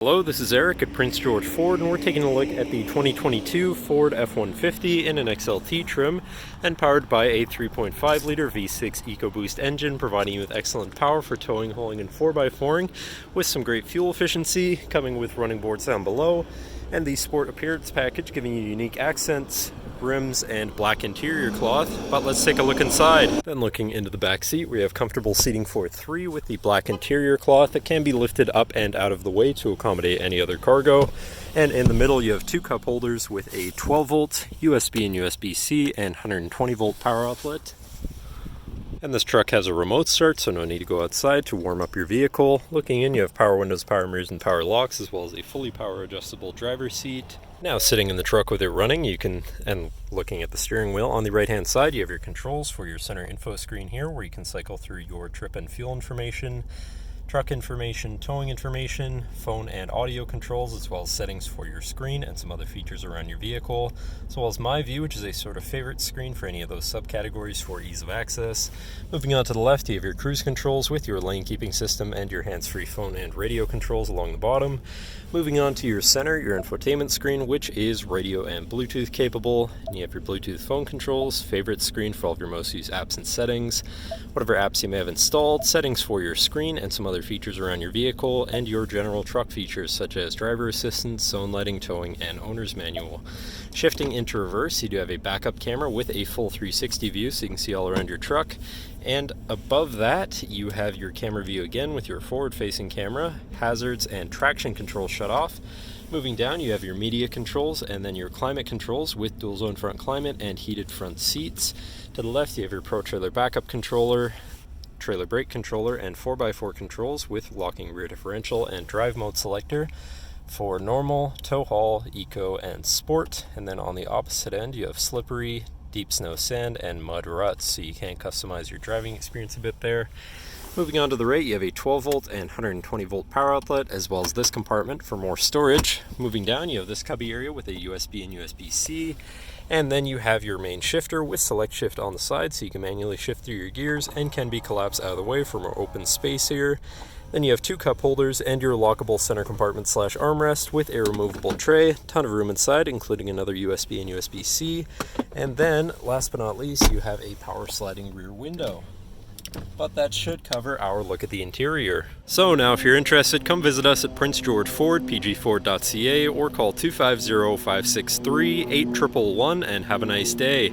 Hello, this is Eric at Prince George Ford, and we're taking a look at the 2022 Ford F-150 in an XLT trim and powered by a 3.5-liter V6 EcoBoost engine, providing you with excellent power for towing, hauling, and 4x4ing with some great fuel efficiency, coming with running boards down below, and the Sport Appearance package giving you unique accents, rims, and black interior cloth. But let's take a look inside. Then looking into the back seat, we have comfortable seating for three with the black interior cloth that can be lifted up and out of the way to accommodate any other cargo. And in the middle you have two cup holders with a 12-volt USB and USB-C and 120-volt power outlet. And this truck has a remote start, so no need to go outside to warm up your vehicle. Looking in, you have power windows, power mirrors, and power locks, as well as a fully power adjustable driver's seat. Now sitting in the truck with it running, and looking at the steering wheel, on the right hand side you have your controls for your center info screen here, where you can cycle through your trip and fuel information, truck information, towing information, phone and audio controls, as well as settings for your screen and some other features around your vehicle, as well as My View, which is a sort of favorite screen for any of those subcategories for ease of access. Moving on to the left, you have your cruise controls with your lane keeping system and your hands-free phone and radio controls along the bottom. Moving on to your center, your infotainment screen, which is radio and Bluetooth capable. And you have your Bluetooth phone controls, favorite screen for all of your most used apps and settings, whatever apps you may have installed, settings for your screen and some other features around your vehicle, and your general truck features such as driver assistance, zone lighting, towing, and owner's manual. Shifting into reverse, you do have a backup camera with a full 360 view, so you can see all around your truck. And above that, you have your camera view again with your forward-facing camera, hazards, and traction control shut off. Moving down, you have your media controls and then your climate controls with dual zone front climate and heated front seats. To the left, you have your Pro Trailer backup controller, trailer brake controller, and 4x4 controls with locking rear differential and drive mode selector for normal, tow haul, eco, and sport. And then on the opposite end, you have slippery, deep snow, sand, and mud ruts, so you can customize your driving experience a bit there. Moving on to the right, you have a 12-volt and 120-volt power outlet, as well as this compartment for more storage. Moving down, you have this cubby area with a USB and USB-C, and then you have your main shifter with select shift on the side, so you can manually shift through your gears and can be collapsed out of the way for more open space here. Then you have two cup holders and your lockable center compartment / armrest with a removable tray. Ton of room inside, including another USB and USB-C. And then, last but not least, you have a power sliding rear window. But that should cover our look at the interior. So now if you're interested, come visit us at Prince George Ford, pgford.ca, or call 250-563-8111 and have a nice day.